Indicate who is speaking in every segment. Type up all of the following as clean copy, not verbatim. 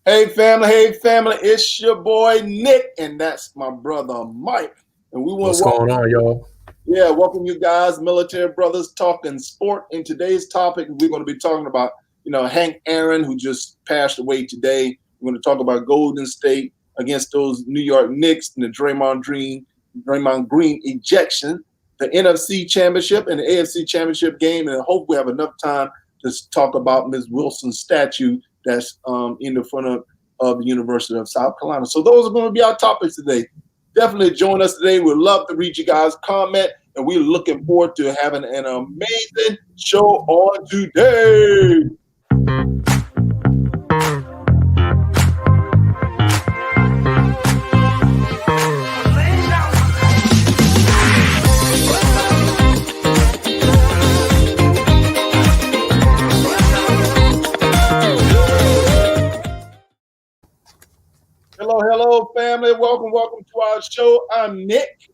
Speaker 1: Hey family, it's your boy Nick, and that's my brother Mike. And we want
Speaker 2: What's
Speaker 1: to
Speaker 2: going on, y'all?
Speaker 1: welcome you guys, military brothers, talking sport. In today's topic, we're going to be talking about, Hank Aaron, who just passed away today. We're going to talk about Golden State against those New York Knicks and the Draymond Green ejection, the NFC Championship and the AFC Championship game, and I hope we have enough time to talk about Ms. Wilson's statue that's in the front of the University of South Carolina. So those are going to be our topics today. Definitely join us today. We'd love to read you guys' comment, and we're looking forward to having an amazing show on today. Hello, family. Welcome to our show. I'm Nick.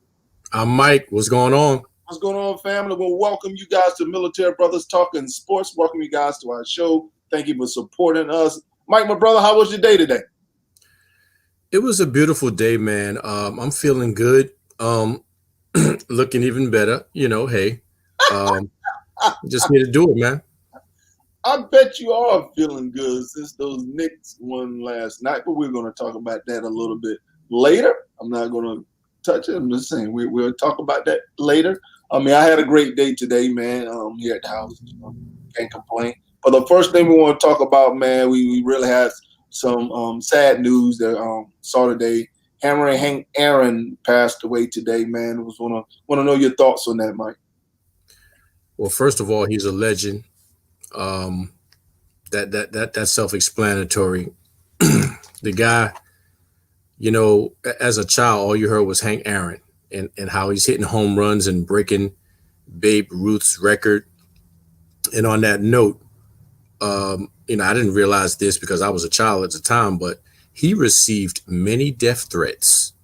Speaker 2: I'm Mike. What's going on?
Speaker 1: What's going on, family? We'll welcome you guys to Military Brothers Talking Sports. Welcome you guys to our show. Thank you for supporting us. Mike, my brother, how was your day today?
Speaker 2: It was a beautiful day, man. I'm feeling good. Looking even better. Hey, um, just need to do it, man.
Speaker 1: I bet you are feeling good since those Knicks won last night, but we're going to talk about that a little bit later. I'm not going to touch it. I'm just saying we'll talk about that later. I mean, I had a great day today, man, here at the house. Can't complain. But the first thing we want to talk about, man, we really had some sad news that saw today. Hammer and Hank Aaron passed away today, man. I was want to know your thoughts on that, Mike.
Speaker 2: Well, first of all, he's a legend. Um, that's self-explanatory. The guy, as a child, all you heard was Hank Aaron and how he's hitting home runs and breaking Babe Ruth's record. And on that note, I didn't realize this because I was a child at the time, but he received many death threats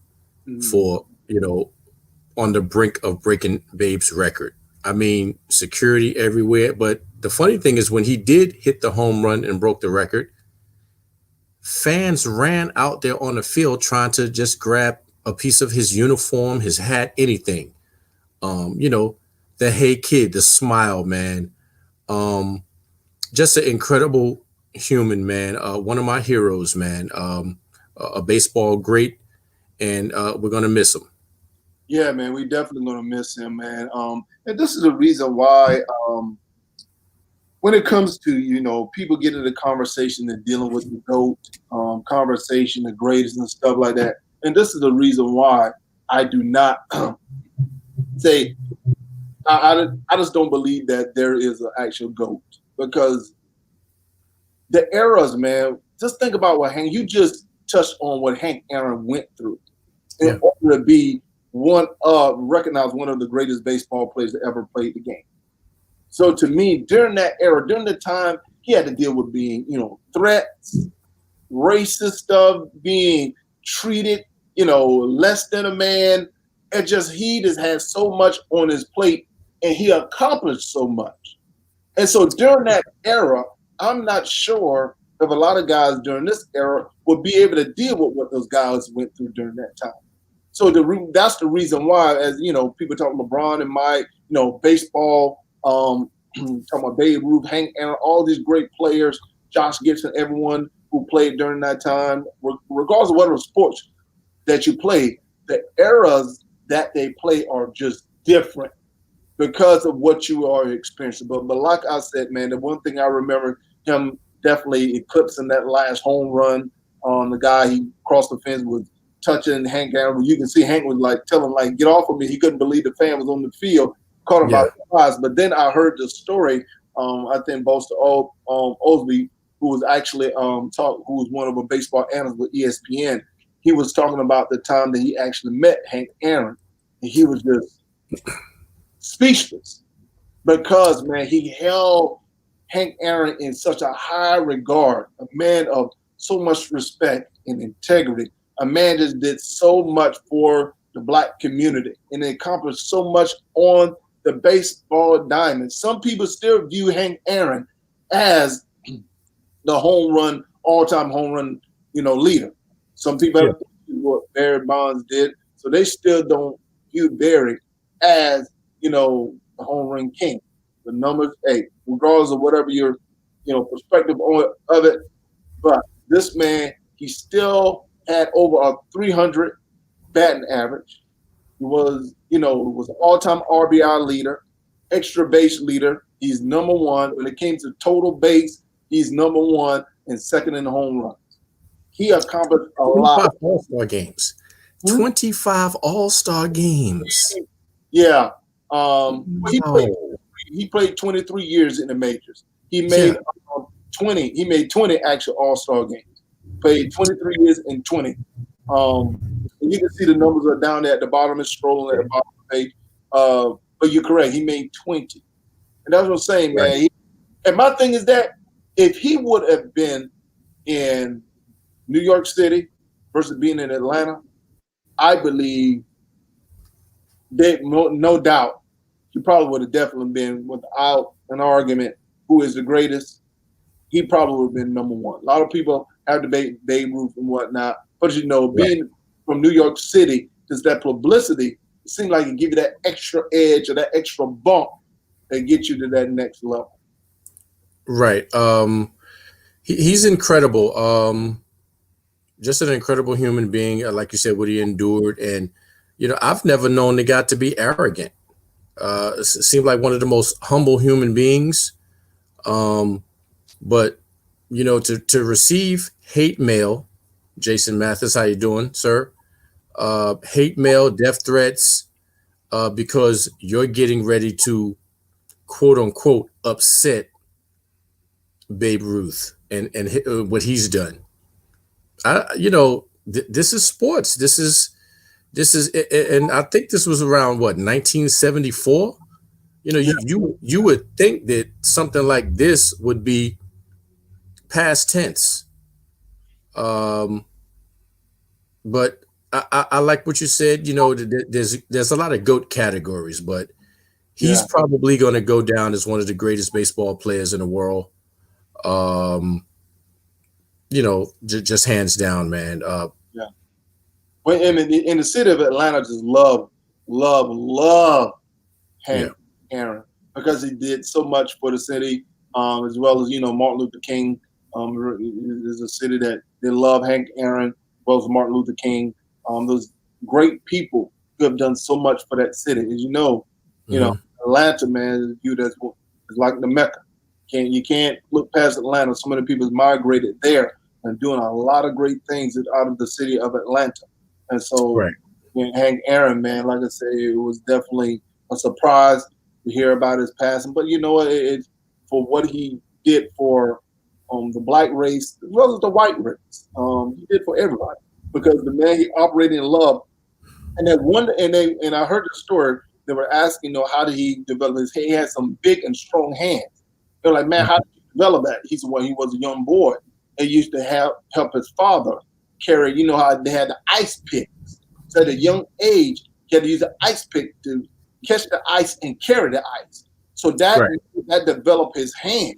Speaker 2: for, on the brink of breaking Babe's record. I mean, security everywhere. But the funny thing is, when he did hit the home run and broke the record, fans ran out there on the field trying to just grab a piece of his uniform, his hat, anything. The hey kid, the smile, man. Just an incredible human, man. One of my heroes, man. A baseball great, and we're gonna miss him.
Speaker 1: Yeah, man, we definitely gonna miss him, man. And this is the reason why, when it comes to people get into the conversation and dealing with the GOAT conversation, the greatest and stuff like that. And this is the reason why I do not say I just don't believe that there is an actual GOAT, because the eras, man. Just think about what Hank. You just touched on what Hank Aaron went through in order to be recognized one of the greatest baseball players that ever played the game. So to me, during that era, during the time, he had to deal with being, threats, racist stuff, being treated, less than a man. And he just had so much on his plate, and he accomplished so much. And so during that era, I'm not sure if a lot of guys during this era would be able to deal with what those guys went through during that time. So that's the reason why, as people talking LeBron and Mike, baseball, talking about Babe Ruth, Hank Aaron, all these great players, Josh Gibson, everyone who played during that time, regardless of whatever sports that you play, the eras that they play are just different because of what you are experiencing. But like I said, man, the one thing I remember him definitely eclipsing that last home run on the guy he crossed the fence with, touching Hank Aaron. You can see Hank was like telling him, like, get off of me. He couldn't believe the fan was on the field, caught him by surprise. But then I heard the story. I think Buster Osby, who was actually who was one of the baseball analysts with ESPN. He was talking about the time that he actually met Hank Aaron, and he was just speechless because, man, he held Hank Aaron in such a high regard, a man of so much respect and integrity. A man just did so much for the Black community and accomplished so much on the baseball diamond. Some people still view Hank Aaron as the all-time home run leader. Some people
Speaker 2: Yeah.
Speaker 1: have what Barry Bonds did, so they still don't view Barry as the home run king. The numbers, hey, regardless of whatever your perspective of it, but this man, he still had over a 300 batting average. He was an all-time RBI leader, extra base leader. He's number one. When it came to total base, he's number one and second in home runs. He accomplished a lot.
Speaker 2: 25 All-Star games. 25 All-Star games.
Speaker 1: Yeah.
Speaker 2: Wow.
Speaker 1: He played 23 years in the majors. He made 20. He made 20 actual All-Star games. Played 23 years and 20. And you can see the numbers are down there at the bottom. It's scrolling at the bottom of the page. But you're correct. He made 20. And that's what I'm saying, man.
Speaker 2: Right.
Speaker 1: And my thing is that if he would have been in New York City versus being in Atlanta, I believe that no doubt he probably would have definitely been, without an argument, who is the greatest. He probably would have been number one. A lot of people have debated Babe Ruth and whatnot, but being from New York City, there's that publicity. It seems like it gives you that extra edge or that extra bump that gets you to that next level.
Speaker 2: Right. He's incredible. Just an incredible human being, like you said, what he endured. And, I've never known the guy to be arrogant. It seemed like one of the most humble human beings. But, to receive hate mail, Jason Mathis, how you doing, sir? Hate mail, death threats, because you're getting ready to, quote unquote, upset Babe Ruth and what he's done. This is sports. This is, and I think this was around 1974. You would think that something like this would be past tense. But I like what you said. There's a lot of GOAT categories, but he's probably going to go down as one of the greatest baseball players in the world. Just hands down, man.
Speaker 1: Well, in the city of Atlanta, just love Hank Aaron, because he did so much for the city, as well as Martin Luther King. Is a city that they love Hank Aaron, as well as Martin Luther King. Those great people who have done so much for that city. As you know, Atlanta, man, is viewed as like the Mecca. You can't look past Atlanta. So many people migrated there and doing a lot of great things out of the city of Atlanta. And so, Hank Aaron, man, like I say, it was definitely a surprise to hear about his passing. But you know what? It's for what he did for the black race as well as the white race. He did for everybody, because the man, he operated in love. And then I heard the story. They were asking, how did he develop his? He had some big and strong hands. They're like, man, how did you develop that? He said, well, he was a young boy. He used to help his father carry, how they had the ice picks. So at a young age, he had to use an ice pick to catch the ice and carry the ice. So that developed his hands.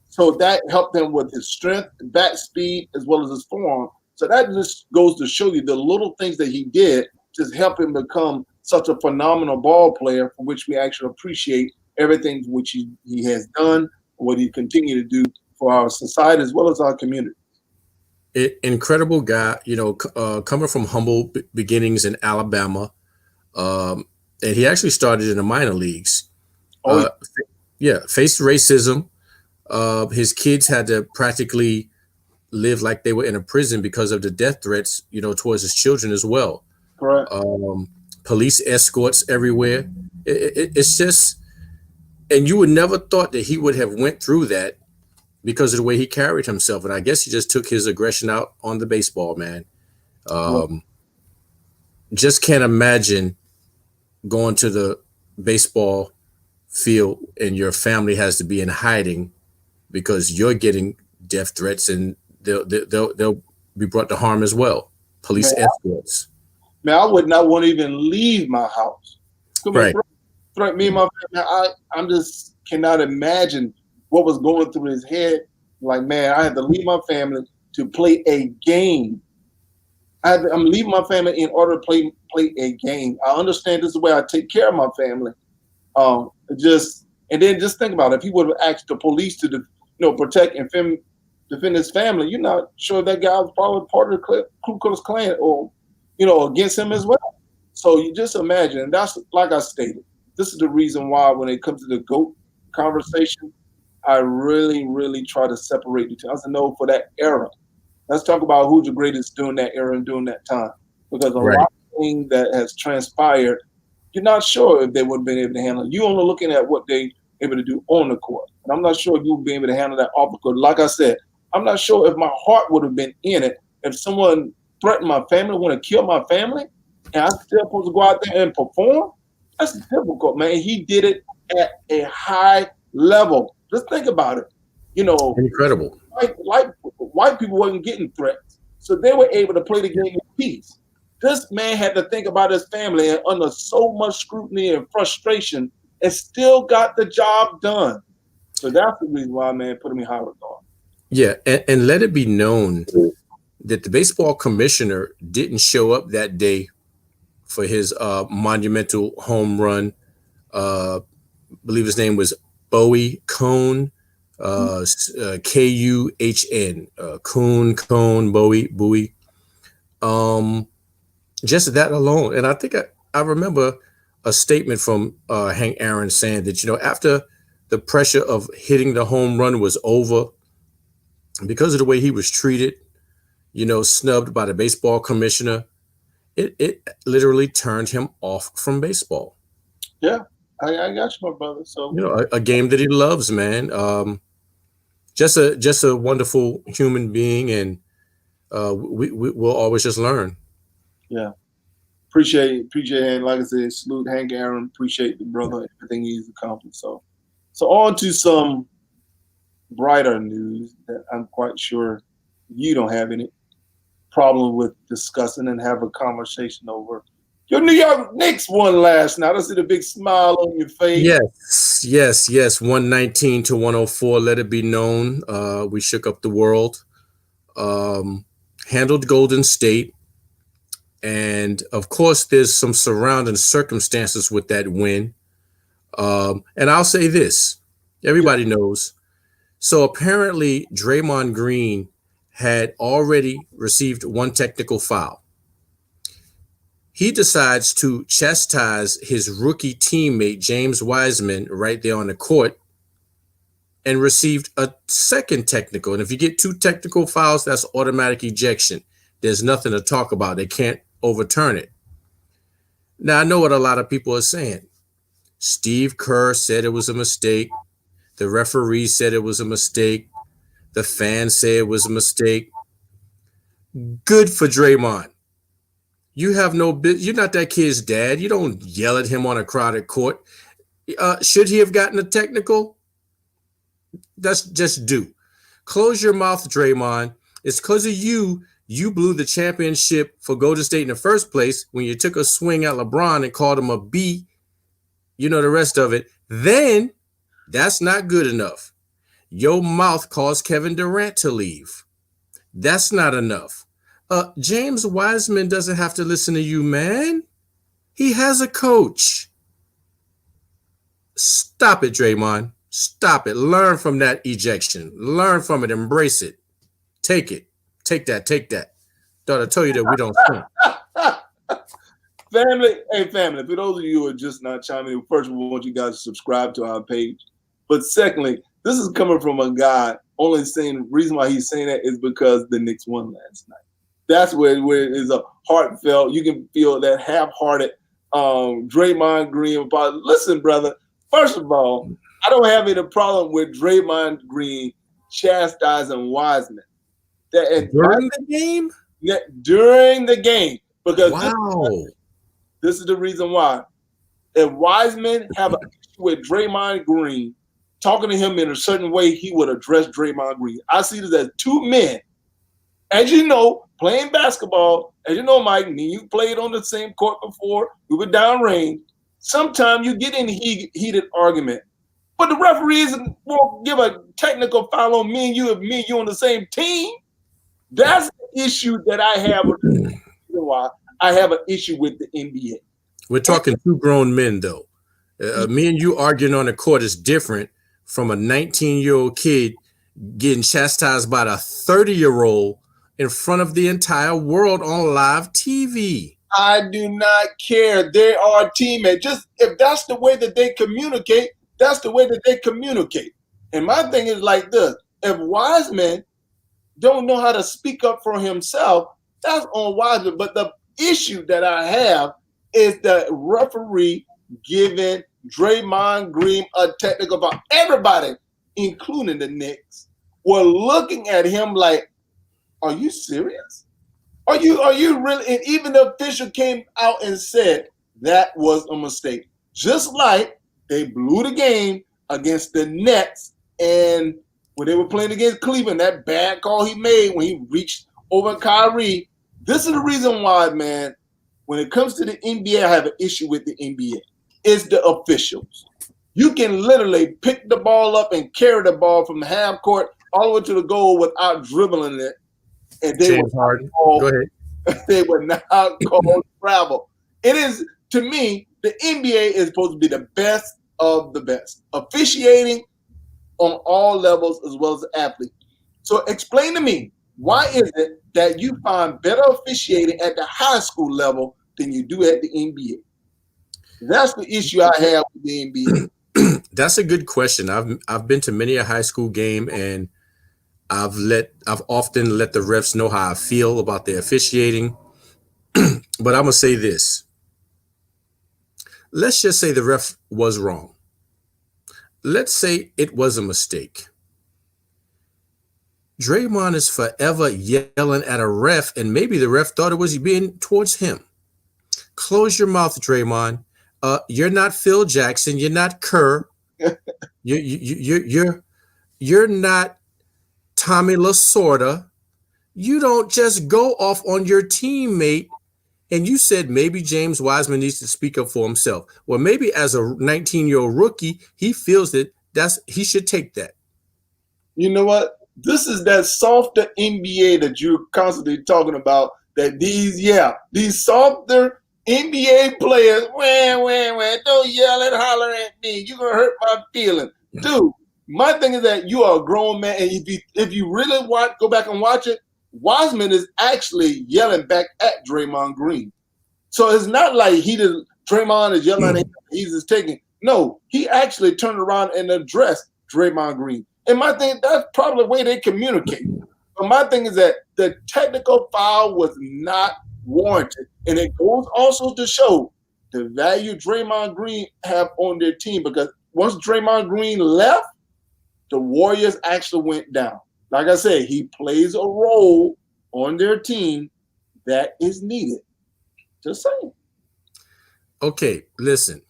Speaker 1: So that helped him with his strength, bat speed, as well as his form. So that just goes to show you the little things that he did just help him become such a phenomenal ball player, for which we actually appreciate everything which he has done, what he continue to do for our society as well as our community.
Speaker 2: Incredible guy, coming from humble beginnings in Alabama. And he actually started in the minor leagues. Faced racism. His kids had to practically live like they were in a prison because of the death threats, towards his children as well.
Speaker 1: Correct.
Speaker 2: Police escorts everywhere. It's just, and you would never thought that he would have went through that because of the way he carried himself. And I guess he just took his aggression out on the baseball, man. Just can't imagine going to the baseball field and your family has to be in hiding because you're getting death threats, and they'll be brought to harm as well. Police escorts.
Speaker 1: Man, I would not want to even leave my house.
Speaker 2: Right.
Speaker 1: Me and my family, I just cannot imagine what was going through his head. Like, man, I had to leave my family to play a game. I'm leaving my family in order to play a game. I understand this is the way I take care of my family. And then just think about it. If he would have asked the police to, protect and defend his family, you're not sure that guy was probably part of the Ku Klux Klan or, against him as well. So you just imagine. And that's like I stated. This is the reason why when it comes to the GOAT conversation, I really, really try to separate the two. I said, no, for that era. Let's talk about who's the greatest during that era and during that time. Because a lot of things that has transpired, you're not sure if they would have been able to handle it. You're only looking at what they able to do on the court. And I'm not sure if you would be able to handle that off the court. Like I said, I'm not sure if my heart would have been in it if someone threatened my family, want to kill my family, and I'm still supposed to go out there and perform. That's difficult, man. He did it at a high level. Just think about it.
Speaker 2: Incredible.
Speaker 1: Like white people wasn't getting threats, so they were able to play the game in peace. This man had to think about his family and under so much scrutiny and frustration, and still got the job done. So that's the reason why, man, put him in high regard.
Speaker 2: Yeah, and let it be known that the baseball commissioner didn't show up that day for his monumental home run. I believe his name was Bowie Cohn, Kuhn, Cohn, Bowie. Just that alone. And I think I remember a statement from Hank Aaron saying that, after the pressure of hitting the home run was over, because of the way he was treated, snubbed by the baseball commissioner, it literally turned him off from baseball.
Speaker 1: Yeah, I got you, my brother. So
Speaker 2: a game that he loves, man. Just a wonderful human being, and we'll always just learn.
Speaker 1: Yeah, appreciate and like I said, salute Hank Aaron. Appreciate the brother, everything he's accomplished. So on to some brighter news that I'm quite sure you don't have any problem with discussing and have a conversation over. Your New York Knicks won last night. I see the big smile on your face.
Speaker 2: Yes. 119-104. Let it be known. We shook up the world. Handled Golden State. And of course, there's some surrounding circumstances with that win. And I'll say this. Everybody knows. So apparently, Draymond Green had already received one technical foul. He decides to chastise his rookie teammate, James Wiseman, right there on the court, and received a second technical. And if you get two technical fouls, that's automatic ejection. There's nothing to talk about. They can't overturn it. Now, I know what a lot of people are saying. Steve Kerr said it was a mistake. The referee said it was a mistake. The fans say it was a mistake. Good for Draymond. You have no business. You're not that kid's dad. You don't yell at him on a crowded court. Should he have gotten a technical? That's just due. Close your mouth, Draymond. It's because of you. You blew the championship for Golden State in the first place when you took a swing at LeBron and called him a B. You know the rest of it. Then that's not good enough. Your mouth caused Kevin Durant to leave. That's not enough. James Wiseman doesn't have to listen to you, man. He has a coach. Stop it, Draymond. Stop it. Learn from that ejection. Learn from it. Embrace it. Take it. Take that. Thought I told you that we don't swim.
Speaker 1: Family, for those of you who are just not chiming in, first we want you guys to subscribe to our page. But secondly, this is coming from a guy only saying the reason why he's saying that is because the Knicks won last night. That's where it is a heartfelt, you can feel that half-hearted Draymond Green. Listen, brother, first of all, I don't have any problem with Draymond Green chastising Wiseman.
Speaker 2: During the game?
Speaker 1: Yeah, during the game. Because
Speaker 2: wow.
Speaker 1: This is the reason why. If Wiseman have an issue with Draymond Green, talking to him in a certain way, he would address Draymond Green. I see this as two men. As you know, playing basketball, as you know, Mike, me, you played on the same court before. We were downrange. Sometimes you get in heated argument. But the referees won't give a technical foul on me and you if me and you on the same team. That's the issue that I have with why I have an issue with the NBA.
Speaker 2: We're talking two grown men, though. Me and you arguing on the court is different from a 19-year-old kid getting chastised by the 30-year-old in front of the entire world on live TV.
Speaker 1: I do not care. They are teammates. Just if that's the way that they communicate, that's the way that they communicate. And my thing is like this: if Wiseman don't know how to speak up for himself, that's on Wiseman. But the issue that I have is the referee giving Draymond Green a technical foul. Everybody, including the Knicks, were looking at him like, "Are you serious? Are you really?" And even the official came out and said that was a mistake. Just like they blew the game against the Nets, and when they were playing against Cleveland, that bad call he made when he reached over Kyrie. This is the reason why, man, when it comes to the NBA, I have an issue with the NBA. It's the officials. You can literally pick the ball up and carry the ball from the half court all the way to the goal without dribbling it. And they
Speaker 2: James Harden. Go ahead.
Speaker 1: They were not called travel. It is, to me, the NBA is supposed to be the best of the best, officiating on all levels as well as the athlete. So explain to me, why is it that you find better officiating at the high school level than you do at the NBA? That's the issue I have with the NBA.
Speaker 2: That's a good question. I've been to many a high school game, and I've often let the refs know how I feel about their officiating. But I'm gonna say this. Let's just say the ref was wrong. Let's say it was a mistake. Draymond is forever yelling at a ref, and maybe the ref thought it was being towards him. Close your mouth, Draymond. You're not Phil Jackson. You're not Kerr. You're not Tommy Lasorda. You don't just go off on your teammate. And you said maybe James Wiseman needs to speak up for himself. Well, maybe as a 19-year-old rookie, he feels that he should take that.
Speaker 1: You know what? This is that softer NBA that you're constantly talking about. That these softer NBA players, don't yell and holler at me. You're gonna hurt my feelings, dude. My thing is that you are a grown man, and if you really go back and watch it, Wiseman is actually yelling back at Draymond Green. So it's not like Draymond is yelling at him, he's just taking. No, he actually turned around and addressed Draymond Green. And my thing, that's probably the way they communicate. But my thing is that the technical foul was not warranted. And it goes also to show the value Draymond Green have on their team, because once Draymond Green left, the Warriors actually went down. Like I said, he plays a role on their team that is needed. Just saying.
Speaker 2: Okay, listen.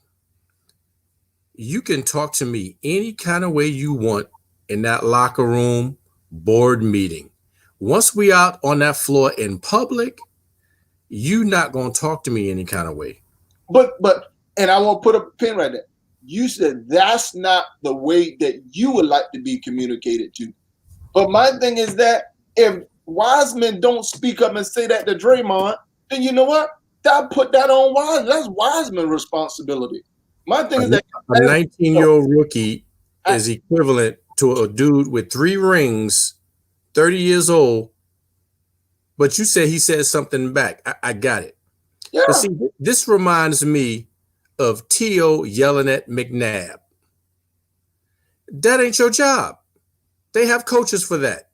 Speaker 2: You can talk to me any kind of way you want in that locker room board meeting. Once we out on that floor in public, you not going to talk to me any kind of way.
Speaker 1: But and I want to put a pin right there. You said that's not the way that you would like to be communicated to. But my thing is that if Wiseman don't speak up and say that to Draymond, then you know what? Put that on Wiseman. That's Wiseman's responsibility. My thing is that
Speaker 2: a 19-year-old rookie is equivalent to a dude with 3 rings, 30 years old. But you said he said something back. I got it.
Speaker 1: Yeah.
Speaker 2: But see, this reminds me of T.O. yelling at McNabb. That ain't your job. They have coaches for that.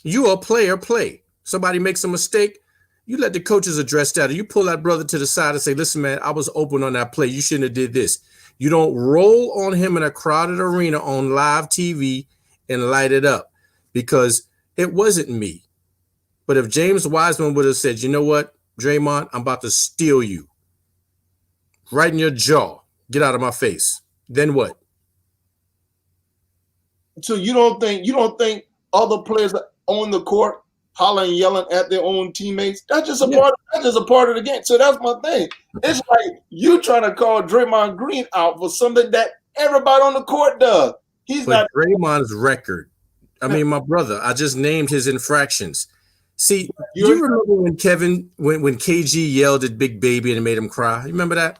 Speaker 2: You a player, play. Somebody makes a mistake, you let the coaches address that. Or you pull that brother to the side and say, listen, man, I was open on that play. You shouldn't have did this. You don't roll on him in a crowded arena on live TV and light it up, because it wasn't me. But if James Wiseman would have said, you know what, Draymond, I'm about to steal you. Right in your jaw. Get out of my face. Then what?
Speaker 1: So you don't think other players on the court hollering, yelling at their own teammates? That's just a part of the game. So that's my thing. It's like you trying to call Draymond Green out for something that everybody on the court does. He's not
Speaker 2: Draymond's record. I mean, my brother, I just named his infractions. See, do
Speaker 1: You're
Speaker 2: you remember when when KG yelled at Big Baby and it made him cry? You remember that?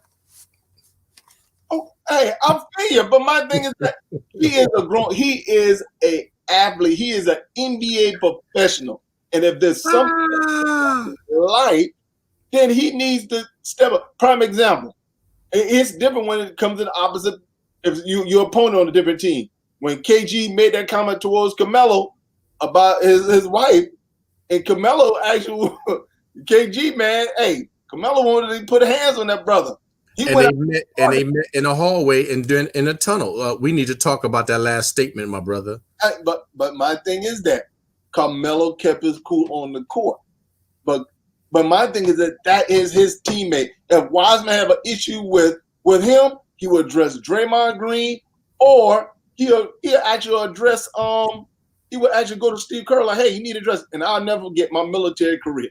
Speaker 1: oh, hey, I'm fair, but my thing is that he is a athlete. He is an NBA professional. And if there's something light, then he needs to step up. Prime example. It's different when it comes to the opposite. If your opponent on a different team. When KG made that comment towards Carmelo about his wife, and Carmelo actually, KG, man, hey, Carmelo wanted to put hands on that brother.
Speaker 2: They met in a hallway and then in a tunnel. We need to talk about that last statement, my brother.
Speaker 1: But my thing is that Carmelo kept his cool on the court. But my thing is that is his teammate. If Wiseman have an issue with him, he would address Draymond Green, or he'll actually address he would actually go to Steve Kerr like, hey, you need to address. And I'll never forget my military career.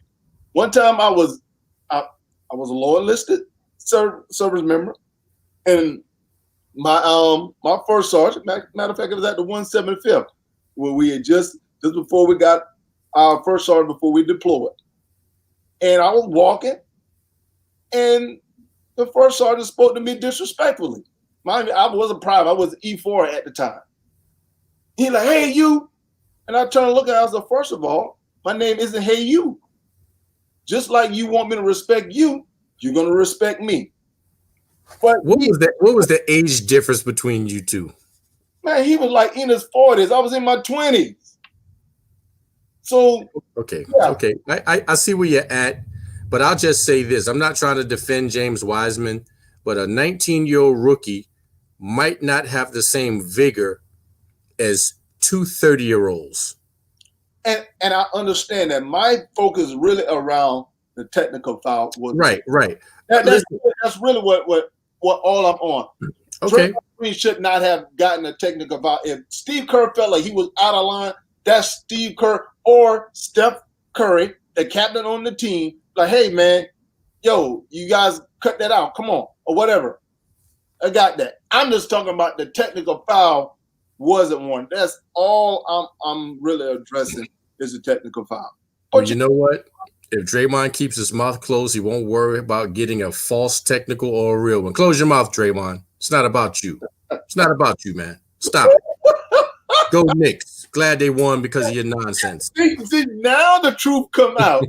Speaker 1: One time I was a lower enlisted service member, and my first sergeant, matter of fact, it was at the 175th, where we had just before we got our first sergeant before we deployed. And I was walking, and the first sergeant spoke to me disrespectfully. Mind me, I wasn't private. I was E4 at the time. He like, hey, you. And I turned to look at him. I was like, first of all, my name isn't Hey You. Just like you want me to respect you, you're going to respect me. But
Speaker 2: what was the age difference between you two?
Speaker 1: Man, he was like in his 40s. I was in my 20s. So
Speaker 2: okay,
Speaker 1: yeah.
Speaker 2: Okay. I see where you're at, but I'll just say this. I'm not trying to defend James Wiseman, but a 19-year-old rookie might not have the same vigor as two 30-year-olds.
Speaker 1: And I understand that. My focus really around the technical foul was
Speaker 2: right.
Speaker 1: That's really what all I'm on.
Speaker 2: Okay.
Speaker 1: Draymond Green should not have gotten a technical foul. If Steve Kerr felt like he was out of line, that's Steve Kerr or Steph Curry, the captain on the team. Like, hey man, yo, you guys cut that out. Come on, or whatever. I got that. I'm just talking about the technical foul wasn't one. That's all I'm really addressing is a technical foul.
Speaker 2: Well, you know what? If Draymond keeps his mouth closed, he won't worry about getting a false technical or a real one. Close your mouth, Draymond. It's not about you. It's not about you, man. Stop it. Go Knicks. Glad they won because of your nonsense.
Speaker 1: See, now the truth come out.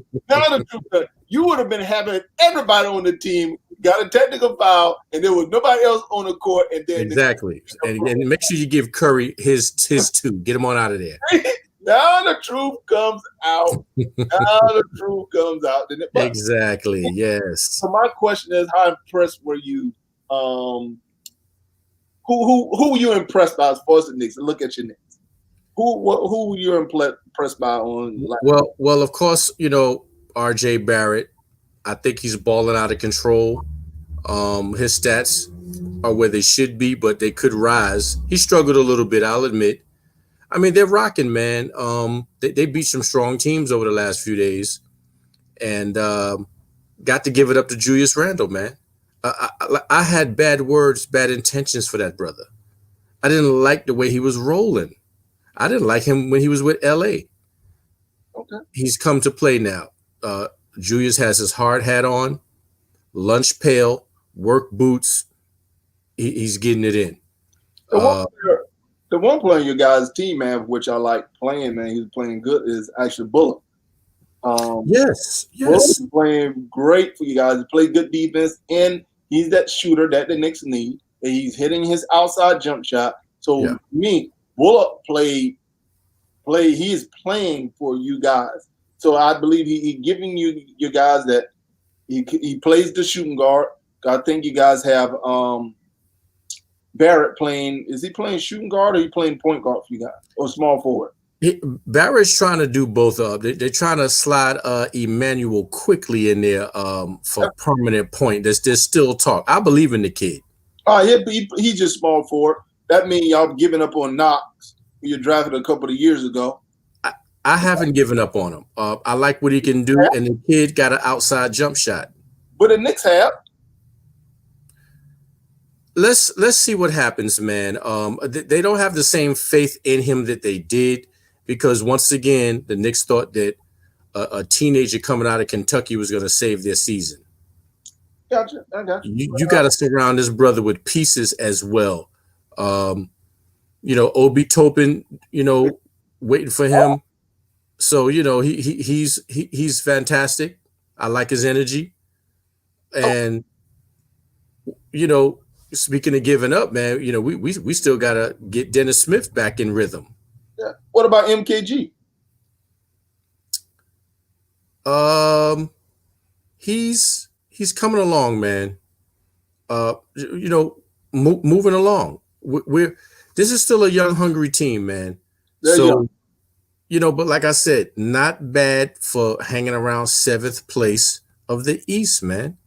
Speaker 1: You would have been having everybody on the team got a technical foul, and there was nobody else on the court. And then
Speaker 2: exactly, and make sure you give Curry his two. Get him on out of there.
Speaker 1: Now the truth comes out.
Speaker 2: Exactly. Yes.
Speaker 1: So my question is, how impressed were you? Who were you impressed by as far as the Knicks? And look at your Knicks. Who were you impressed by on?
Speaker 2: Well, of course, R.J. Barrett. I think he's balling out of control. His stats are where they should be, but they could rise. He struggled a little bit, I'll admit. I mean, they're rocking, man. They beat some strong teams over the last few days, and got to give it up to Julius Randle, man. I had bad intentions for that brother. I didn't like the way he was rolling. I didn't like him when he was with L.A.
Speaker 1: Okay.
Speaker 2: He's come to play now. Julius has his hard hat on, lunch pail, work boots. He's getting it in.
Speaker 1: The one player in your guys' team, man, which I like playing, man, he's playing good, is actually Bullock.
Speaker 2: Yes.
Speaker 1: Bullock's playing great for you guys. He plays good defense, and he's that shooter that the Knicks need. And he's hitting his outside jump shot. So Bullock he is playing for you guys. So I believe he giving you guys that he plays the shooting guard. I think you guys have Barrett playing. Is he playing shooting guard or he playing point guard for you guys or small forward?
Speaker 2: Barrett's trying to do both of them. They're trying to slide Emmanuel quickly in there for permanent point. There's still talk. I believe in the kid.
Speaker 1: He's just small forward. That means y'all giving up on Knox, who you drafted a couple of years ago.
Speaker 2: I haven't given up on him. I like what he can do, and the kid got an outside jump shot.
Speaker 1: But the Knicks have.
Speaker 2: Let's see what happens, man. They don't have the same faith in him that they did, because once again, the Knicks thought that a teenager coming out of Kentucky was going to save their season.
Speaker 1: Gotcha. I got you.
Speaker 2: You got to surround this brother with pieces as well. Obi Toppin, waiting for him. So he's fantastic. I like his energy, and speaking of giving up, man, we still gotta get Dennis Smith back in rhythm.
Speaker 1: Yeah. What about MKG?
Speaker 2: He's coming along, man. Moving along. This is still a young, hungry team, man. So, but like I said, not bad for hanging around 7th place of the East, man.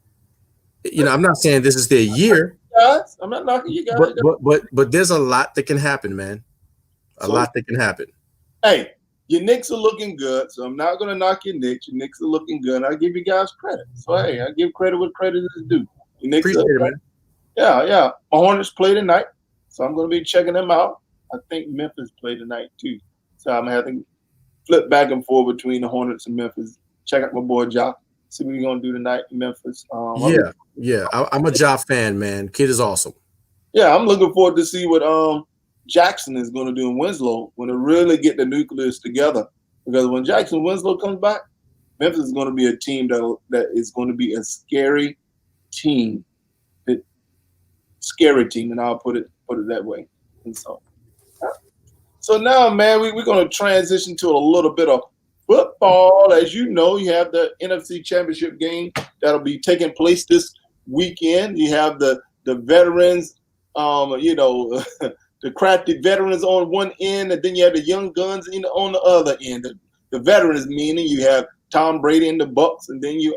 Speaker 2: I'm not saying this is their year.
Speaker 1: Guys, I'm not knocking you guys.
Speaker 2: But there's a lot that can happen, man. A lot that can happen.
Speaker 1: Hey, your Knicks are looking good, so I'm not going to knock your Knicks. Your Knicks are looking good. I give you guys credit. So, hey, I give credit what credit is due. Your Knicks
Speaker 2: Appreciate it, man.
Speaker 1: Yeah. My Hornets play tonight, so I'm going to be checking them out. I think Memphis play tonight, too. So I'm having to flip back and forth between the Hornets and Memphis. Check out my boy, Jock. See what we're going to do tonight in Memphis.
Speaker 2: Yeah. I'm a Ja fan, man. Kid is awesome.
Speaker 1: Yeah, I'm looking forward to see what Jackson is going to do in Winslow when they really get the nucleus together. Because when Jackson Winslow comes back, Memphis is going to be a team that is going to be a scary team. Scary team, and I'll put it that way. And so now, man, we're going to transition to a little bit of football. As you know, you have the NFC Championship game that'll be taking place this weekend. You have the veterans, the crafty veterans on one end, and then you have the young guns on the other end. The veterans meaning you have Tom Brady and the Bucks, and then you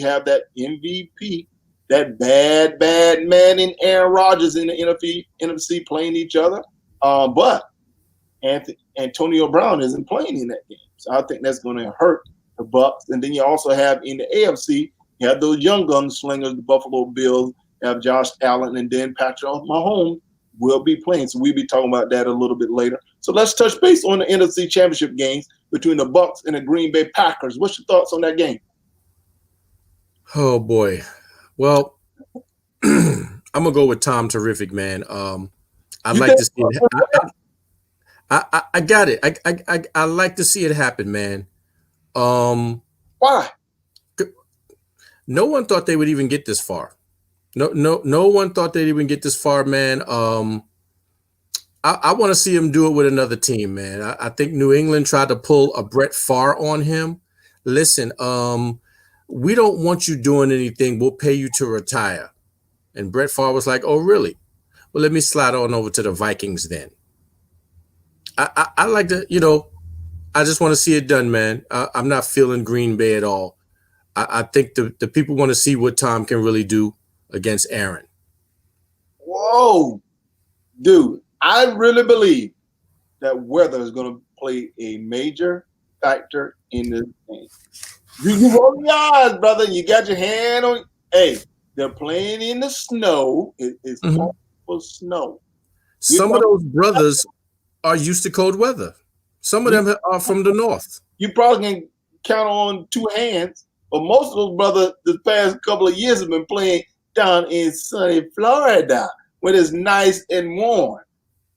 Speaker 1: have that MVP, that bad man in Aaron Rodgers in the NFC playing each other. But Antonio Brown isn't playing in that game. So I think that's going to hurt the Bucks. And then you also have in the AFC, you have those young gunslingers, the Buffalo Bills, you have Josh Allen, and then Patrick Mahomes will be playing. So we'll be talking about that a little bit later. So let's touch base on the NFC Championship games between the Bucks and the Green Bay Packers. What's your thoughts on that game?
Speaker 2: Oh, boy. Well, I'm going to go with Tom Terrific, man. I'd like to see it. I got it. I like to see it happen, man.
Speaker 1: Why?
Speaker 2: No one thought they would even get this far. No one thought they'd even get this far, man. I want to see him do it with another team, man. I think New England tried to pull a Brett Favre on him. Listen, we don't want you doing anything. We'll pay you to retire. And Brett Favre was like, oh, really? Well, let me slide on over to the Vikings then. I like to, I just want to see it done, man. I'm not feeling Green Bay at all. I think the people want to see what Tom can really do against Aaron.
Speaker 1: Whoa, dude. I really believe that weather is going to play a major factor in this game. You roll your eyes, brother. You got your hand on. Hey, they're playing in the snow. It's cold for snow.
Speaker 2: Some of those brothers are used to cold weather. Some of them are from the north.
Speaker 1: You probably can count on two hands, but most of those brothers the past couple of years have been playing down in sunny Florida, where it's nice and warm.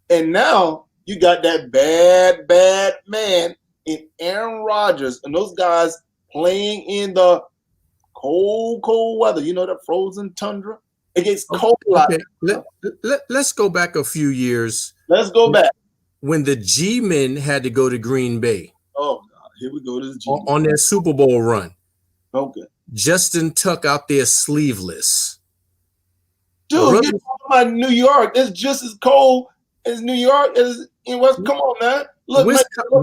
Speaker 1: And now you got that bad man in Aaron Rodgers and those guys playing in the cold weather. You know, the frozen tundra? It gets cold a lot.
Speaker 2: Let's go back a few years.
Speaker 1: Let's go back.
Speaker 2: When the G-Men had to go to Green Bay.
Speaker 1: Oh, God. Here we go to the G-Men.
Speaker 2: On their Super Bowl run.
Speaker 1: Okay.
Speaker 2: Justin Tuck out there sleeveless.
Speaker 1: Dude, you're talking about New York. It's just as cold as New York is in West. Come on, man. Look,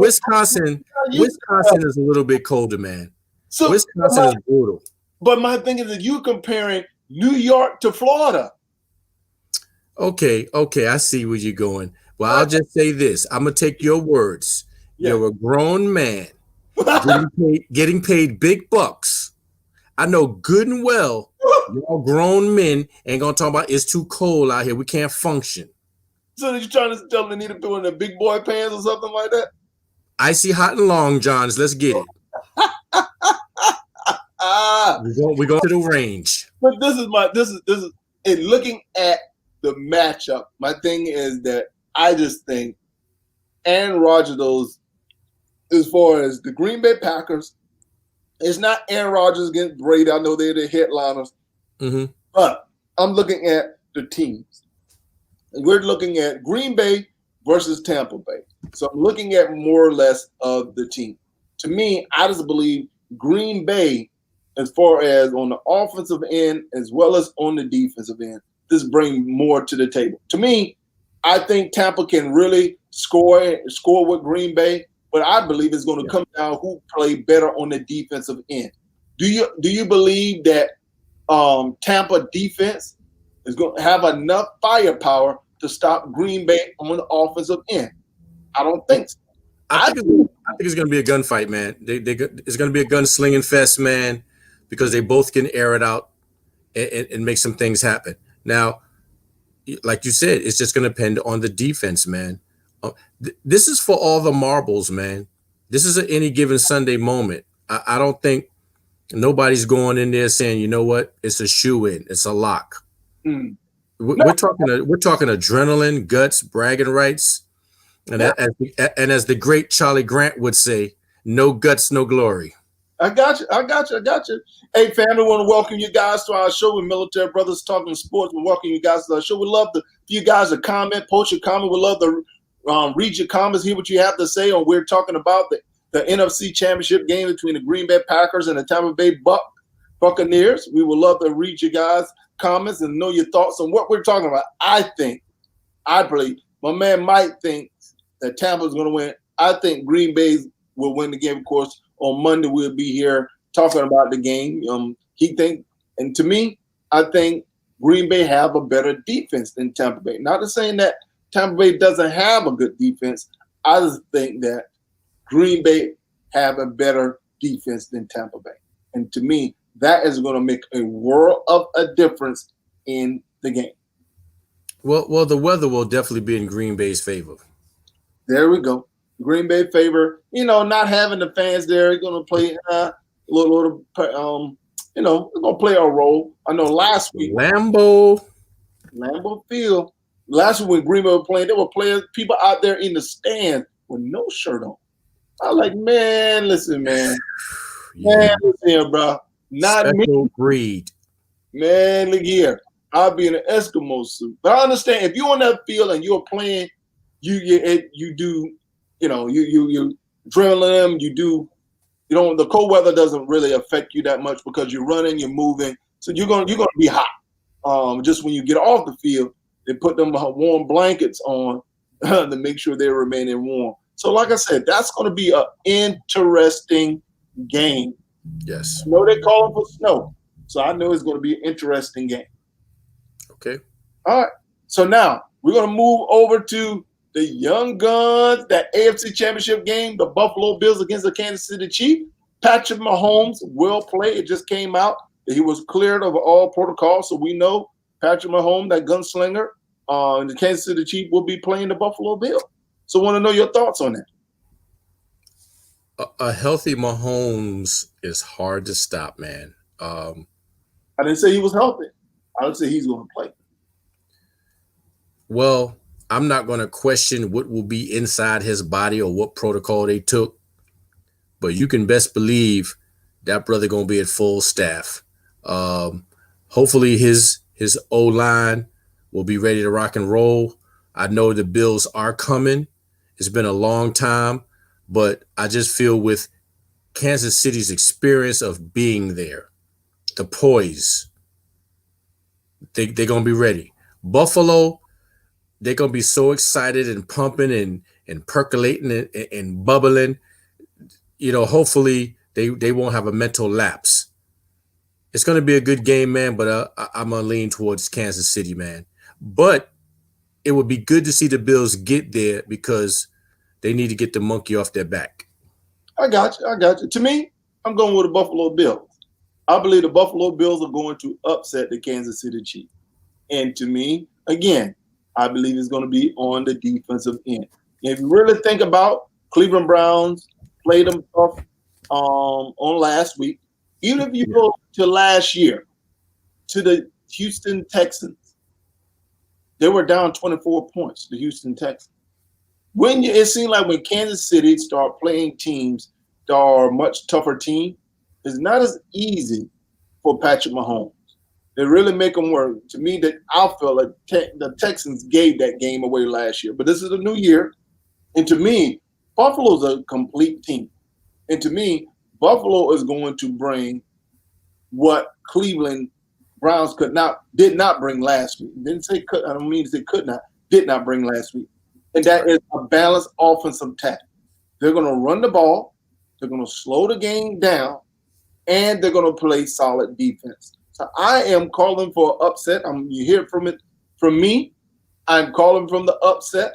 Speaker 2: Wisconsin is a little bit colder, man. So Wisconsin is brutal.
Speaker 1: But my thing is that you're comparing New York to Florida.
Speaker 2: Okay, I see where you're going. Well, I'll just say this. I'm going to take your words. Yeah. You're a grown man getting paid big bucks. I know good and well y'all grown men ain't going to talk about it's too cold out here. We can't function.
Speaker 1: So you're trying to tell them they need to put on their big boy pants or something like that?
Speaker 2: Icy hot and long johns. Let's get it. We go to the range.
Speaker 1: But this is in looking at the matchup. My thing is that I just think Aaron Rodgers, those as far as the Green Bay Packers, it's not Aaron Rodgers against Brady. I know they're the headliners, but I'm looking at the teams. And we're looking at Green Bay versus Tampa Bay. So I'm looking at more or less of the team. To me, I just believe Green Bay, as far as on the offensive end as well as on the defensive end, this brings more to the table. To me, I think Tampa can really score with Green Bay, but I believe it's going to come down who play better on the defensive end. Do you believe that Tampa defense is going to have enough firepower to stop Green Bay on the offensive end? I don't think so.
Speaker 2: I think it's going to be a gunfight, man. It's going to be a gunslinging fest, man, because they both can air it out and make some things happen. Now, like you said, it's just going to depend on the defense, man. This is for all the marbles, man. This is an any given Sunday moment. I don't think nobody's going in there saying, you know what, it's a shoe-in, it's a lock. We're talking adrenaline, guts, bragging rights. And as the great Charlie Grant would say, no guts, no glory.
Speaker 1: I got you. Hey, family, want to welcome you guys to our show with Military Brothers Talking Sports. We welcome you guys to our show. We'd love for you guys to comment, post your comment. We'd love to read your comments, hear what you have to say on we're talking about the NFC Championship game between the Green Bay Packers and the Tampa Bay Buccaneers. We would love to read you guys' comments and know your thoughts on what we're talking about. I believe, my man Mike thinks that Tampa's going to win. I think Green Bay will win the game. Of course, on Monday we'll be here talking about the game. And to me, I think Green Bay have a better defense than Tampa Bay. Not to saying that Tampa Bay doesn't have a good defense. I just think that Green Bay have a better defense than Tampa Bay. And to me, that is going to make a world of a difference in the game.
Speaker 2: Well, the weather will definitely be in Green Bay's favor.
Speaker 1: There we go. Green Bay favor. Not having the fans there, going to play a little. It's going to play a role. I know last week
Speaker 2: Lambeau
Speaker 1: Field. Last week when Green Bay were playing, there were people out there in the stand with no shirt on. I was like, man, listen, man. Man, listen here, bro. Not
Speaker 2: special
Speaker 1: me.
Speaker 2: breed.
Speaker 1: Man, look here. I'll be in an Eskimo suit. But I understand if you're on that field and you're playing, you do, you adrenaline, the cold weather doesn't really affect you that much because you're running, you're moving. So you're gonna be hot. Just when you get off the field, they put them warm blankets on to make sure they're remaining warm. So like I said, that's going to be an interesting game.
Speaker 2: Yes.
Speaker 1: I know they're calling for snow, so I know it's going to be an interesting game.
Speaker 2: Okay.
Speaker 1: All right. So now we're going to move over to the young guns, that AFC Championship game, the Buffalo Bills against the Kansas City Chiefs. Patrick Mahomes will play. It just came out that he was cleared of all protocols, so we know Patrick Mahomes, that gunslinger, the Kansas City Chiefs will be playing the Buffalo Bills. So I want to know your thoughts on that.
Speaker 2: A healthy Mahomes is hard to stop, man.
Speaker 1: I didn't say he was healthy. I didn't say he's going to play.
Speaker 2: Well, I'm not going to question what will be inside his body or what protocol they took, but you can best believe that brother going to be at full staff. Hopefully his O-line will be ready to rock and roll. I know the Bills are coming. It's been a long time, but I just feel with Kansas City's experience of being there, the poise, they're going to be ready. Buffalo, they're going to be so excited and pumping and percolating and bubbling. Hopefully they won't have a mental lapse. It's going to be a good game, man, but I'm going to lean towards Kansas City, man. But it would be good to see the Bills get there because they need to get the monkey off their back.
Speaker 1: I got you. To me, I'm going with the Buffalo Bills. I believe the Buffalo Bills are going to upset the Kansas City Chiefs. And to me, again, I believe it's going to be on the defensive end. And if you really think about Cleveland Browns played them tough on last week. Even if you go to last year, to the Houston Texans, they were down 24 points, the Houston Texans. It seemed like when Kansas City start playing teams that are much tougher team, it's not as easy for Patrick Mahomes. They really make them work. To me, that I feel like the Texans gave that game away last year. But this is a new year. And to me, Buffalo's a complete team. And to me, Buffalo is going to bring what Cleveland Browns did not bring last week. Didn't say could. I don't mean to say could not. Did not bring last week. And that is a balanced offensive attack. They're going to run the ball. They're going to slow the game down. And they're going to play solid defense. So I am calling for upset. You hear from me. I'm calling for the upset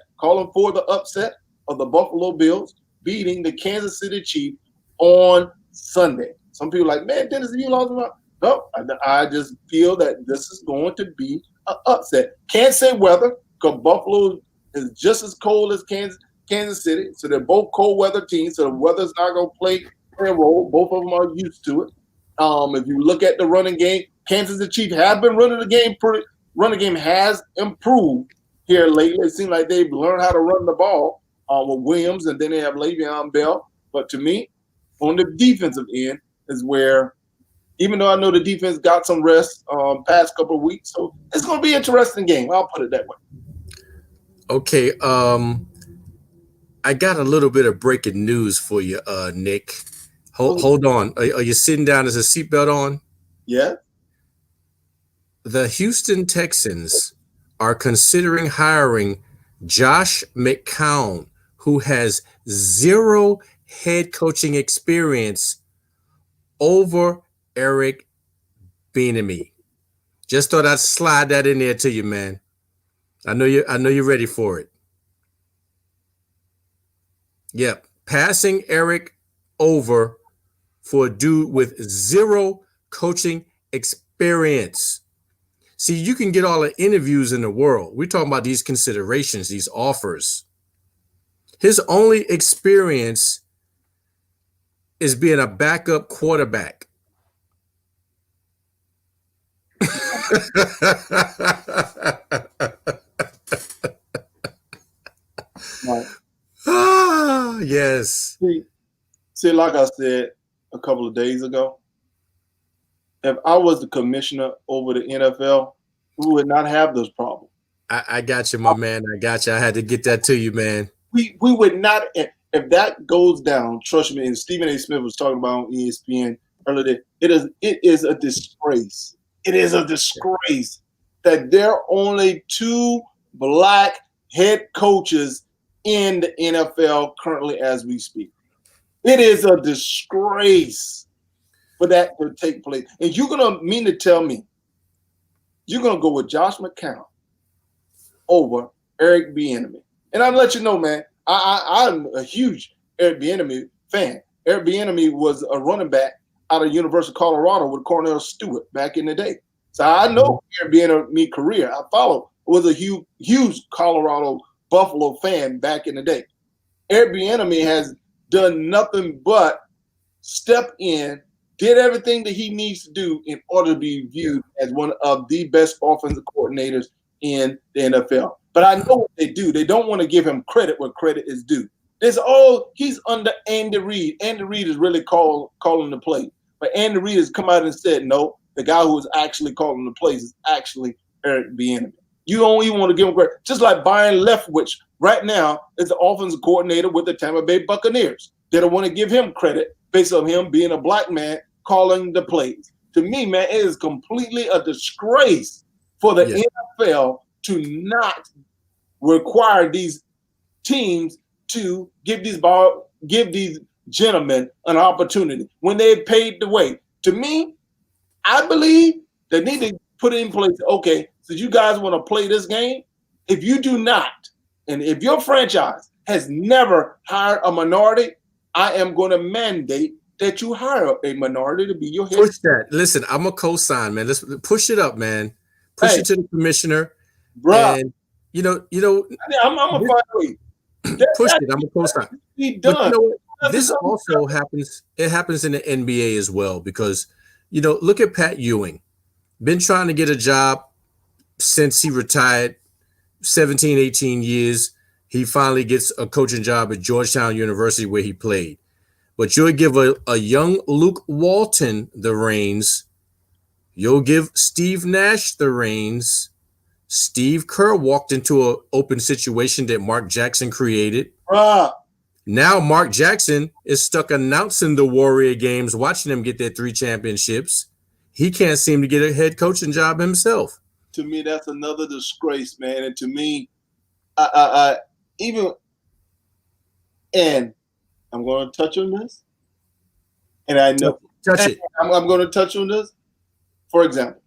Speaker 1: of the Buffalo Bills beating the Kansas City Chiefs on Sunday. Some people are like, man, Dennis, you lost them. No, I just feel that this is going to be an upset. Can't say weather because Buffalo is just as cold as Kansas City. So they're both cold weather teams. So the weather's not going to play a role. Both of them are used to it. If you look at the running game, Kansas City Chiefs have been running the game pretty. Running game has improved here lately. It seems like they've learned how to run the ball with Williams, and then they have Le'Veon Bell. But to me, on the defensive end is where, even though I know the defense got some rest past couple of weeks, so it's going to be an interesting game. I'll put it that way.
Speaker 2: Okay, I got a little bit of breaking news for you, Nick. Hold on. Are you sitting down? Is a seatbelt on?
Speaker 1: Yeah.
Speaker 2: The Houston Texans are considering hiring Josh McCown, who has 0 head coaching experience, over Eric Bieniemy. Just thought I'd slide that in there to you, man. I know you're ready for it. Yep, passing Eric over for a dude with 0 coaching experience. See, you can get all the interviews in the world. We're talking about these considerations, these offers. His only experience is being a backup quarterback.
Speaker 1: Right.
Speaker 2: Yes.
Speaker 1: See, like I said a couple of days ago, if I was the commissioner over the NFL, we would not have this problem.
Speaker 2: I got you, my man. I got you. I had to get that to you, man.
Speaker 1: We would not, if that goes down, trust me, and Stephen A. Smith was talking about on ESPN earlier, it is a disgrace. It is a disgrace that there are only 2 black head coaches in the NFL currently as we speak. It is a disgrace for that to take place. And you're going to mean to tell me you're going to go with Josh McCown over Eric Bieniemy. And I'll let you know, man, I'm a huge Eric Bieniemy fan. Eric Bieniemy was a running back out of University of Colorado with Cornell Stewart back in the day. So I know Eric Bieniemy career. I was a huge Colorado Buffalo fan back in the day. Eric Bieniemy has done nothing but step in, did everything that he needs to do in order to be viewed as one of the best offensive coordinators in the NFL. But I know what they do. They don't want to give him credit where credit is due. He's under Andy Reid. Andy Reid is really calling the play. But Andy Reid has come out and said, no, the guy who is actually calling the plays is actually Eric Bieniemy. You don't even want to give him credit. Just like Byron Leftwich right now is the offensive coordinator with the Tampa Bay Buccaneers. They don't want to give him credit based on him being a black man calling the plays. To me, man, it is completely a disgrace for the NFL to not require these teams to give these gentlemen an opportunity when they've paid the way. To me, I believe they need to put it in place. Okay, so you guys want to play this game? If you do not, and if your franchise has never hired a minority, I am going to mandate that you hire a minority to be your head.
Speaker 2: Push that. Listen, I'm a co-sign, man. Let's push it up, man. Push it to the commissioner.
Speaker 1: Bro.
Speaker 2: And I'm a
Speaker 1: find a way.
Speaker 2: Push it. I'm a co-sign.
Speaker 1: Be done.
Speaker 2: this also happens. It happens in the NBA as well because, look at Pat Ewing. Been trying to get a job since he retired, 17, 18 years. He finally gets a coaching job at Georgetown University where he played. But you'll give a young Luke Walton the reins. You'll give Steve Nash the reins. Steve Kerr walked into an open situation that Mark Jackson created. Now Mark Jackson is stuck announcing the Warrior games, watching them get their 3 championships. He can't seem to get a head coaching job himself.
Speaker 1: To me, that's another disgrace, man. And to me, I I'm going to touch on this. And I know
Speaker 2: touch it.
Speaker 1: I'm going to touch on this. For example,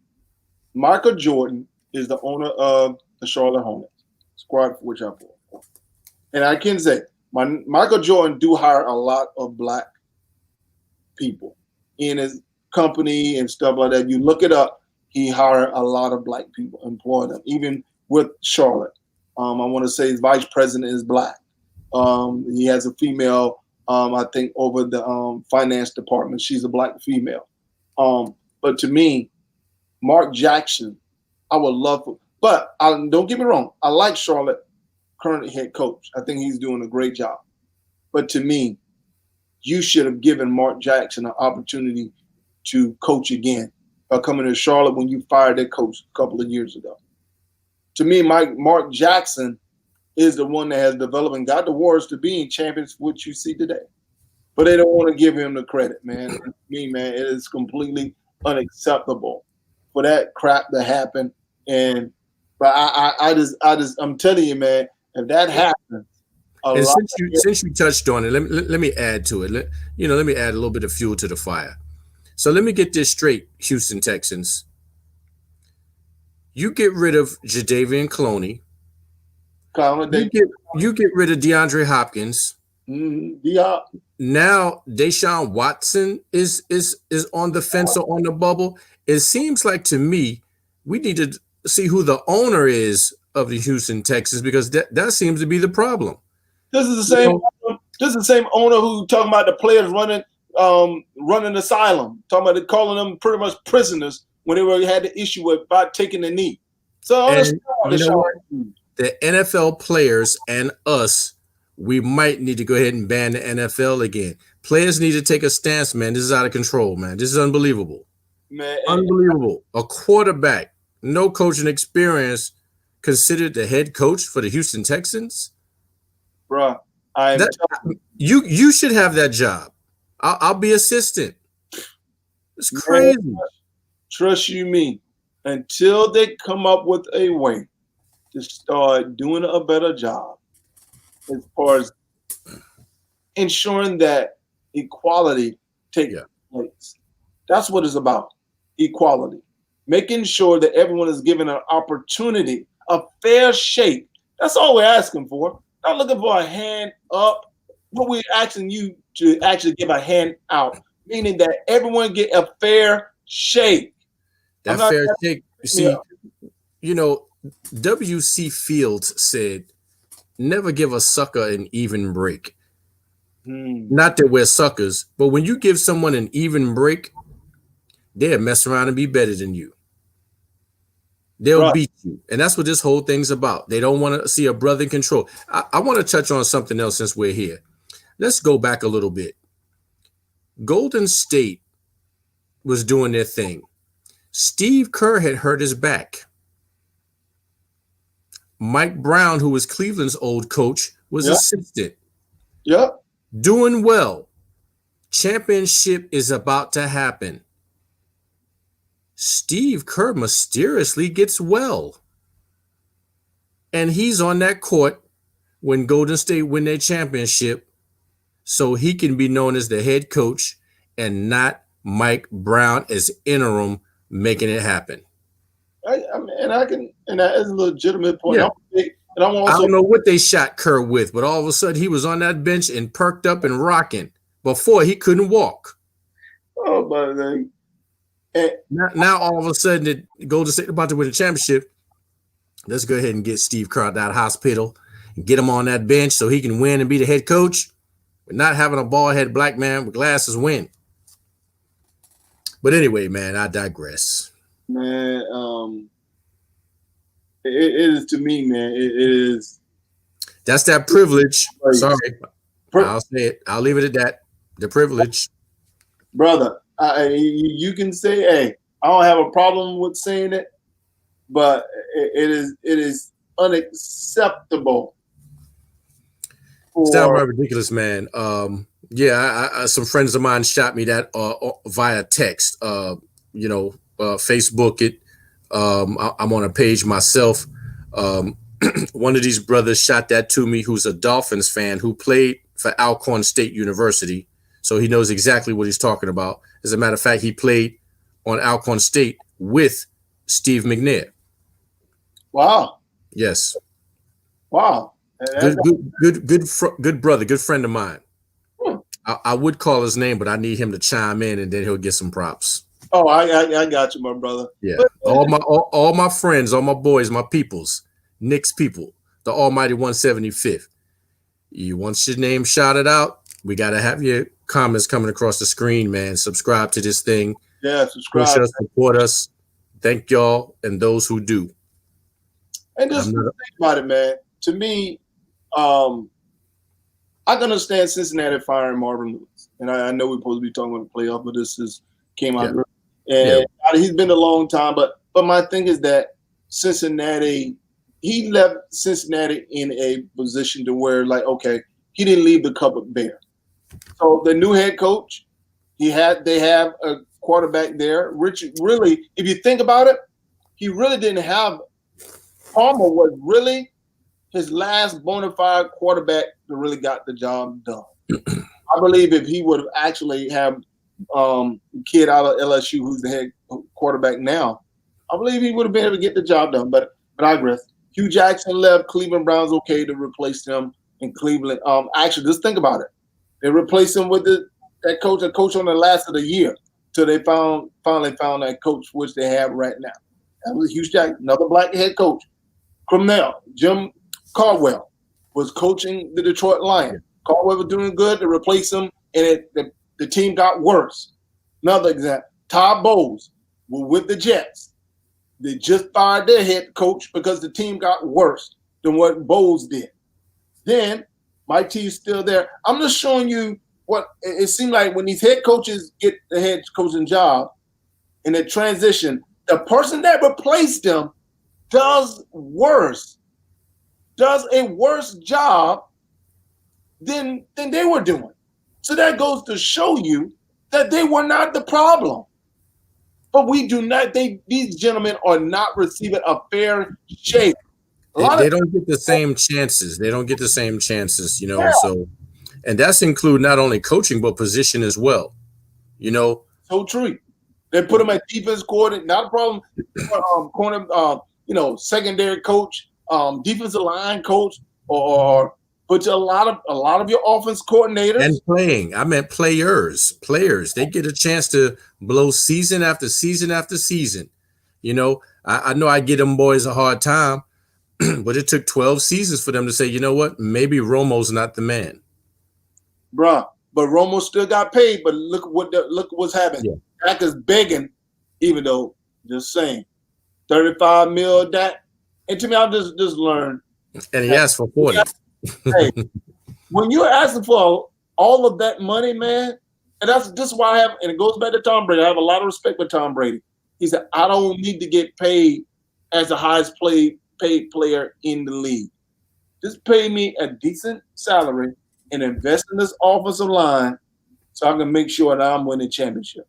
Speaker 1: Michael Jordan is the owner of the Charlotte Hornets, squad for which I play. And I can say, Michael Jordan do hire a lot of black people in his company and stuff like that. You look it up, he hired a lot of black people, employed them, even with Charlotte. I want to say his vice president is black. He has a female, I think, over the finance department. She's a black female. But to me, Mark Jackson, I would love for, but don't get me wrong, I like Charlotte, current head coach. I think he's doing a great job. But to me, you should have given Mark Jackson an opportunity to coach again by coming to Charlotte when you fired that coach a couple of years ago. To me, Mark Jackson is the one that has developed and got the Warriors to being champions, which you see today. But they don't want to give him the credit, man. To me, man, it is completely unacceptable for that crap to happen. But I'm telling you, man, if that happens,
Speaker 2: since you touched on it, let me add to it. Let me add a little bit of fuel to the fire. So let me get this straight, Houston Texans. You get rid of Jadeveon Clowney. You get rid of DeAndre Hopkins.
Speaker 1: Yeah.
Speaker 2: Now Deshaun Watson is on the fence or on the bubble. It seems like to me we need to see who the owner is of the Houston Texans because that seems to be the problem.
Speaker 1: This is the same. This is the same owner who talking about the players running asylum, talking about calling them pretty much prisoners when they had the issue about taking the knee. So
Speaker 2: the NFL players and us, we might need to go ahead and ban the NFL again. Players need to take a stance, man. This is out of control, man. This is unbelievable.
Speaker 1: Man,
Speaker 2: unbelievable. A quarterback, no coaching experience, considered the head coach for the Houston Texans.
Speaker 1: Bruh,
Speaker 2: you should have that job. I'll be assistant. It's crazy. Man,
Speaker 1: trust you me, until they come up with a way to start doing a better job as far as ensuring that equality takes place. That's what it's about, equality. Making sure that everyone is given an opportunity, a fair shake. That's all we're asking for. Not looking for a hand up. What we're asking you to actually give a hand out, meaning that everyone get a fair shake.
Speaker 2: That fair shake. You see, W.C. Fields said, never give a sucker an even break. Not that we're suckers, but when you give someone an even break, they'll mess around and be better than you. They'll beat you. And that's what this whole thing's about. They don't want to see a brother in control. I want to touch on something else since we're here. Let's go back a little bit. Golden State was doing their thing. Steve Kerr had hurt his back. Mike Brown, who was Cleveland's old coach, was assistant.
Speaker 1: Yep.
Speaker 2: Doing well. Championship is about to happen. Steve Kerr mysteriously gets well. And he's on that court when Golden State win their championship so he can be known as the head coach and not Mike Brown as interim making it happen.
Speaker 1: That is a legitimate point.
Speaker 2: Yeah. I don't know what they shot Kerr with, but all of a sudden he was on that bench and perked up and rocking. Before he couldn't walk.
Speaker 1: Oh, my God.
Speaker 2: Now all of a sudden that Golden State about to win the championship. Let's go ahead and get Steve Kerr out of that hospital and get him on that bench so he can win and be the head coach. Not having a bald head black man with glasses win. But anyway, man, I digress.
Speaker 1: Man, it is to me, man. It is.
Speaker 2: That's that privilege. Sorry, I'll say it. I'll leave it at that. The privilege,
Speaker 1: brother. You can say, "Hey, I don't have a problem with saying it," but it is unacceptable.
Speaker 2: Sound right ridiculous, man. Yeah, some friends of mine shot me that via text. Facebook it. I'm on a page myself. One of these brothers shot that to me, who's a Dolphins fan who played for Alcorn State University, so he knows exactly what he's talking about. As a matter of fact, he played on Alcorn State with Steve McNair.
Speaker 1: Wow.
Speaker 2: Yes.
Speaker 1: Wow.
Speaker 2: Good brother, good friend of mine. I would call his name, but I need him to chime in, and then he'll get some props.
Speaker 1: Oh, I got you, my brother.
Speaker 2: Yeah, all my friends, all my boys, my peoples, Nick's people, the Almighty 175th. You want your name shouted out? We gotta have your comments coming across the screen, man. Subscribe to this thing.
Speaker 1: Yeah, subscribe.
Speaker 2: Push us, support us. Thank y'all and those who do.
Speaker 1: And just think about it, man. To me, I can understand Cincinnati firing Marvin Lewis, and I know we're supposed to be talking about the playoff, but this came out. Yeah. And he's been a long time, but my thing is that Cincinnati, he left Cincinnati in a position to where, like, okay, he didn't leave the cupboard bare. So the new head coach, they have a quarterback there. Richard, really, if you think about it, he really didn't have. Palmer was really his last bona fide quarterback that really got the job done. I believe if he would have actually had kid out of LSU who's the head quarterback now, I believe he would have been able to get the job done. But I digress. Hugh Jackson left. Cleveland Browns okay to replace him in Cleveland. Actually, just think about it. They replaced him with that coach on the last of the year till they finally found that coach, which they have right now. That was Hugh Jackson, another black head coach. Jim Caldwell was coaching the Detroit Lions. Caldwell was doing good to replace him, and the team got worse. Another example, Todd Bowles was with the Jets. They just fired their head coach because the team got worse than what Bowles did. Then Mike T is still there. I'm just showing you what it seems like when these head coaches get the head coaching job in the transition, the person that replaced them does a worse job than they were doing. So that goes to show you that they were not the problem. But we do not, these gentlemen are not receiving a fair shake.
Speaker 2: They don't get the same chances. They don't get the same chances, so, and that's include not only coaching, but position as well,
Speaker 1: So true. They put them at defense coordinator, not a problem. Corner, secondary coach, defensive line coach, or put a lot of your offense coordinators.
Speaker 2: And playing. I meant players. They get a chance to blow season after season after season. I know I give them boys a hard time, but it took 12 seasons for them to say, you know what, maybe Romo's not the man.
Speaker 1: Bruh, but Romo still got paid, but look what's happening. Yeah. Dak is begging, even though, just saying, 35 mil that. And to me, I just learned.
Speaker 2: And he asked for 40.
Speaker 1: Hey, when you're asking for all of that money, man, and this is why I have, and it goes back to Tom Brady. I have a lot of respect for Tom Brady. He said, I don't need to get paid as the highest paid player in the league. Just pay me a decent salary and invest in this offensive line so I can make sure that I'm winning championship.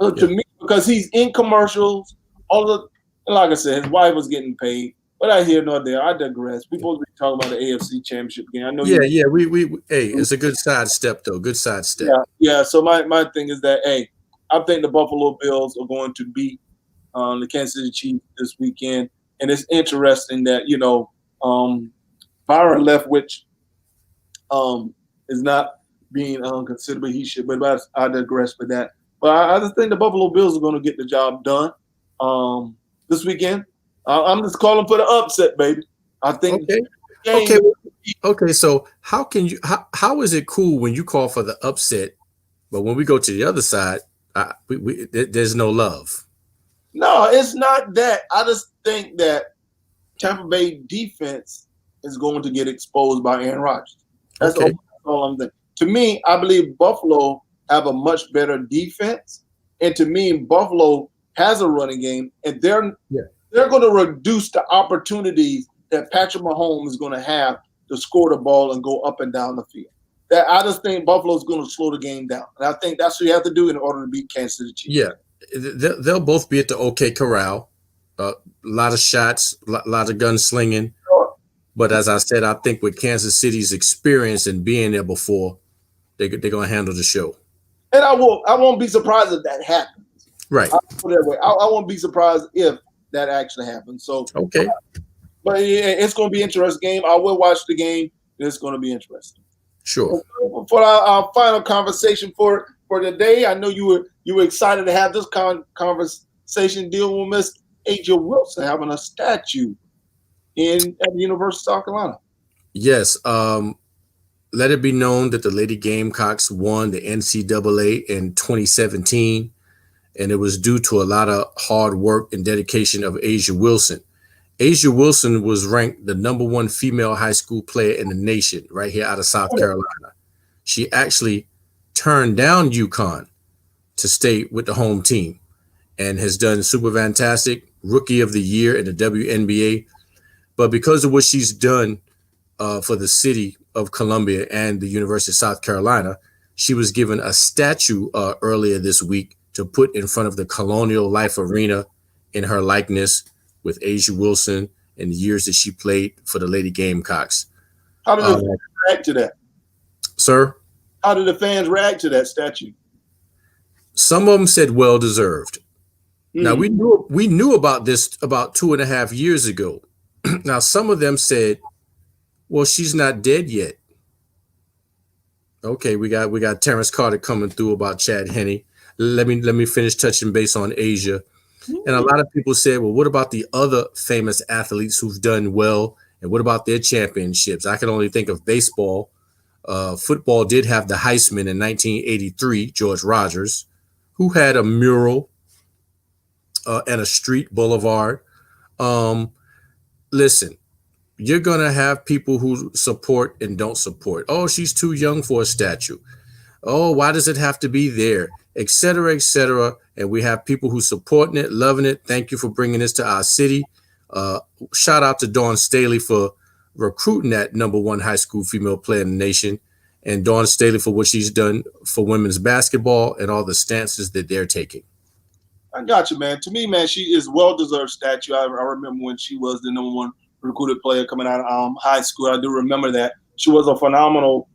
Speaker 1: So to me, because he's in commercials, like I said, his wife was getting paid. But I hear nor there. I digress. We supposed to be talking about the AFC Championship game. I know.
Speaker 2: Yeah. It's a good sidestep, though. Good sidestep.
Speaker 1: Yeah. So my thing is that, I think the Buffalo Bills are going to beat the Kansas City Chiefs this weekend, and it's interesting that Byron Leftwich is not being considered, but he should. But I digress with that. But I just think the Buffalo Bills are going to get the job done this weekend. I'm just calling for the upset, baby. I think.
Speaker 2: Okay. Okay, so how is it cool when you call for the upset, but when we go to the other side, there's no love?
Speaker 1: No, it's not that. I just think that Tampa Bay defense is going to get exposed by Aaron Rodgers.
Speaker 2: Okay,
Speaker 1: That's all I'm saying. To me, I believe Buffalo have a much better defense, and to me, Buffalo has a running game, and
Speaker 2: yeah,
Speaker 1: they're going to reduce the opportunities that Patrick Mahomes is going to have to score the ball and go up and down the field. That I just think Buffalo's going to slow the game down, and I think that's what you have to do in order to beat Kansas City Chiefs.
Speaker 2: yeah. They'll both be at the OK Corral. A lot of shots, a lot of gunslinging.
Speaker 1: Sure.
Speaker 2: But as I said, I think with Kansas City's experience and being there before, they're going to handle the show.
Speaker 1: And I won't be surprised if that happens.
Speaker 2: Right.
Speaker 1: I'll put it that way. I won't be surprised if that actually happens. So,
Speaker 2: okay.
Speaker 1: But it's going to be an interesting game. I will watch the game. It's going to be interesting.
Speaker 2: Sure.
Speaker 1: For our final conversation for today, I know you were excited to have this conversation dealing with Miss Ejected Wilson having a statue at the University of South Carolina.
Speaker 2: Yes. Let it be known that the Lady Gamecocks won the NCAA in 2017, and it was due to a lot of hard work and dedication of Ejected Wilson. Ejected Wilson was ranked the #1 female high school player in the nation right here out of South Carolina. She actually turned down UConn to stay with the home team and has done super fantastic, Rookie of the Year in the WNBA. But because of what she's done for the city of Columbia and the University of South Carolina, she was given a statue earlier this week to put in front of the Colonial Life Arena in her likeness with Ejected Wilson and the years that she played for the Lady Gamecocks.
Speaker 1: How did the fans react to that?
Speaker 2: Sir?
Speaker 1: How did the fans react to that statue?
Speaker 2: Some of them said well deserved. Now we knew about this about 2.5 years ago. Now some of them said, well, she's not dead yet. Okay, we got Terrence Carter coming through about Chad Henne. Let me finish touching base on Asia. And a lot of people said, well, what about the other famous athletes who've done well? And what about their championships? I can only think of baseball. Football did have the Heisman in 1983, George Rogers, who had a mural and a street boulevard. Listen, you're going to have people who support and don't support. Oh, she's too young for a statue. Oh, why does it have to be there? Et cetera, et cetera. And we have people who supporting it, loving it. Thank you for bringing this to our city. Shout out to Dawn Staley for recruiting that #1 high school female player in the nation. And Dawn Staley for what she's done for women's basketball and all the stances that they're taking.
Speaker 1: I got you, man. To me, man, she is well-deserved statue. I remember when she was the #1 recruited player coming out of high school. I do remember that. She was a phenomenal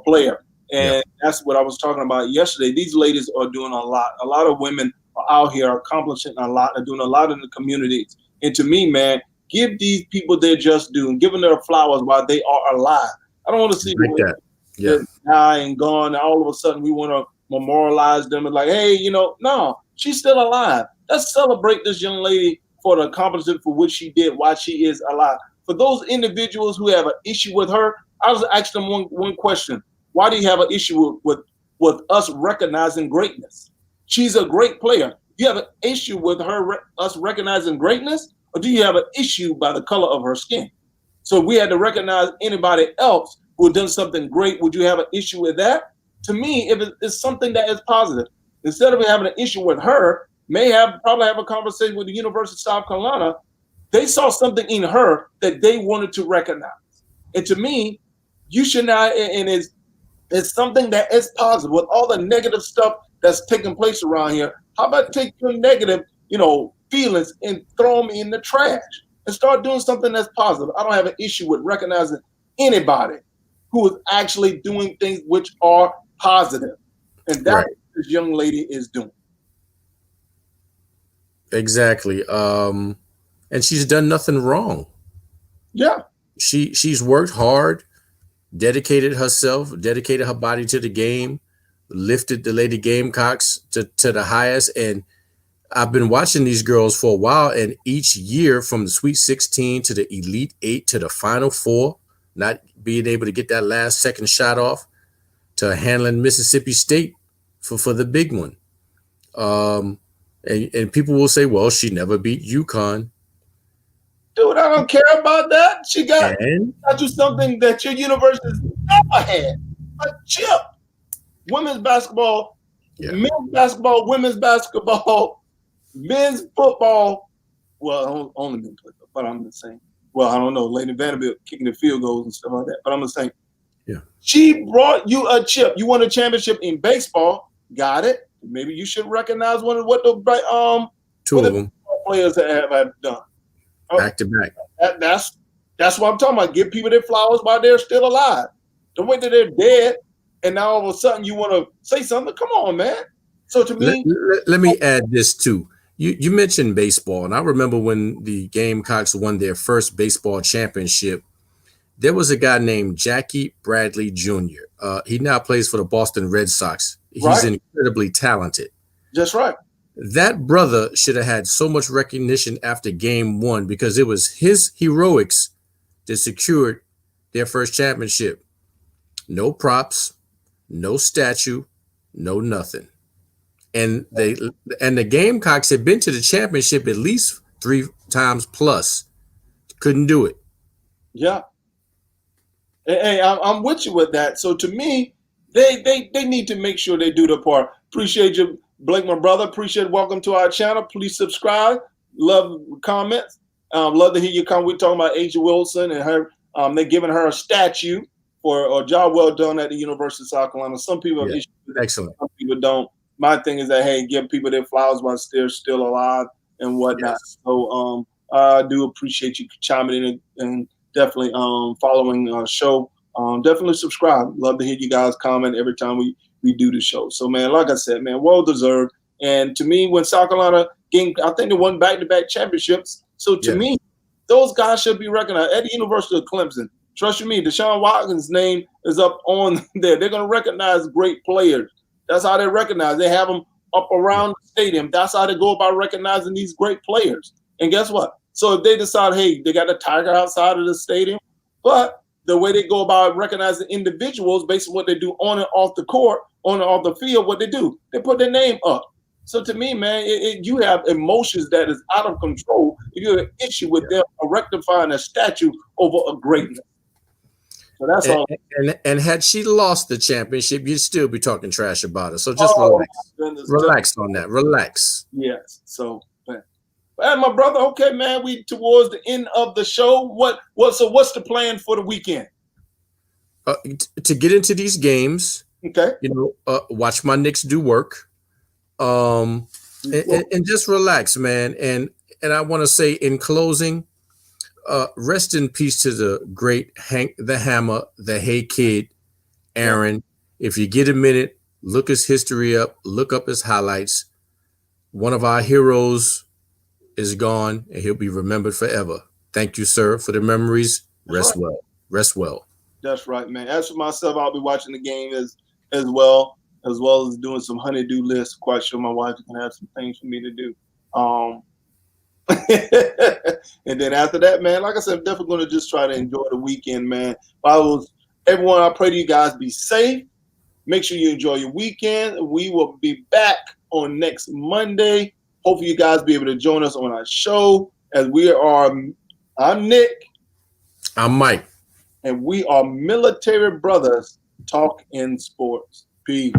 Speaker 1: player. And that's what I was talking about yesterday. These ladies are doing a lot. A lot of women are out here accomplishing a lot, are doing a lot in the communities. And to me, man, give these people their just due and give them their flowers while they are alive. I don't want to see them die and gone. And all of a sudden we want to memorialize them and like, hey, no, she's still alive. Let's celebrate this young lady for the accomplishment for what she did while she is alive. For those individuals who have an issue with her, I was asking them one question. Why do you have an issue with us recognizing greatness? She's a great player. Do you have an issue with us recognizing greatness? Or do you have an issue by the color of her skin? So if we had to recognize anybody else who had done something great, would you have an issue with that? To me, if it's something that is positive, instead of having an issue with her, probably have a conversation with the University of South Carolina. They saw something in her that they wanted to recognize. And to me, you should not, and it's something that is positive with all the negative stuff that's taking place around here. How about take your negative, feelings and throw them in the trash and start doing something that's positive? I don't have an issue with recognizing anybody who is actually doing things which are positive. And that's what this young lady is doing.
Speaker 2: Exactly. And she's done nothing wrong.
Speaker 1: Yeah.
Speaker 2: She's worked hard, dedicated her body to the game, lifted the Lady Gamecocks to the highest. And I've been watching these girls for a while, and each year from the Sweet 16 to the Elite 8 to the Final 4, not being able to get that last second shot off, to handling Mississippi State for the big one. And people will say, well, she never beat UConn.
Speaker 1: Dude, I don't care about that. She got
Speaker 2: And
Speaker 1: you something that your university never had. A chip. Women's basketball, men's basketball, women's basketball, men's football. Well, only men play, but I'm just saying. Well, I don't know. Lady Vanderbilt kicking the field goals and stuff like that. But I'm just saying.
Speaker 2: Yeah.
Speaker 1: She brought you a chip. You won a championship in baseball. Got it. Maybe you should recognize what the
Speaker 2: two of them
Speaker 1: players have done.
Speaker 2: Back to back.
Speaker 1: That's what I'm talking about. Give people their flowers while they're still alive. Don't wait till they're dead, and now all of a sudden you want to say something. Come on, man. So to me,
Speaker 2: let me add this too. You mentioned baseball, and I remember when the Gamecocks won their first baseball championship. There was a guy named Jackie Bradley Jr. He now plays for the Boston Red Sox. He's incredibly talented.
Speaker 1: That's right.
Speaker 2: That brother should have had so much recognition after game one because it was his heroics that secured their first championship. No props, no statue, no nothing. And the Gamecocks had been to the championship at least 3 times plus. Couldn't do it.
Speaker 1: Yeah. Hey, I'm with you with that. So to me, they need to make sure they do their part. Appreciate you, Blake, my brother. Appreciate it. Welcome to our channel. Please subscribe. Love comments. Love to hear your comment. We're talking about A'ja Wilson and her. They're giving her a statue for a job well done at the University of South Carolina. Some people have issues with it. Excellent. Some people don't. My thing is that, hey, give people their flowers while they're still alive and whatnot. Yes. So I do appreciate you chiming in and definitely following our show. Definitely subscribe. Love to hear you guys comment every time we do the show. So, man, like I said, man, well-deserved. And to me, when South Carolina I think they won back-to-back championships. So, to me, those guys should be recognized. At the University of Clemson, trust you me, Deshaun Watkins' name is up on there. They're going to recognize great players. That's how they recognize. They have them up around the stadium. That's how they go about recognizing these great players. And guess what? So if they decide, hey, they got a tiger outside of the stadium, but the way they go about recognizing individuals based on what they do on and off the court, on and off the field, what they do, they put their name up. So to me, man, you have emotions that is out of control. If you have an issue with them rectifying a statue over a greatness. So that's all.
Speaker 2: And had she lost the championship, you'd still be talking trash about her. So just relax on that. Relax.
Speaker 1: Yes. So, man. And my brother, okay, man, we towards the end of the show. So what's the plan for the weekend?
Speaker 2: To get into these games.
Speaker 1: Okay.
Speaker 2: Watch my Knicks do work. And just relax, man. And I want to say in closing, rest in peace to the great Hank the Hammer, the Hey Kid, Aaron. If you get a minute, look his history up, look up his highlights. One of our heroes is gone, and he'll be remembered forever. Thank you, sir, for the memories. Rest well. Rest well.
Speaker 1: That's right, man. As for myself, I'll be watching the game as well as doing some honey-do lists. Quite sure my wife can have some things for me to do. And then after that, man, like I said, I'm definitely going to just try to enjoy the weekend, man. Everyone, I pray to you guys be safe. Make sure you enjoy your weekend. We will be back on next Monday. Hopefully you guys be able to join us on our show as I'm Nick.
Speaker 2: I'm Mike.
Speaker 1: And we are Military Brothers Talk in Sports. Peace.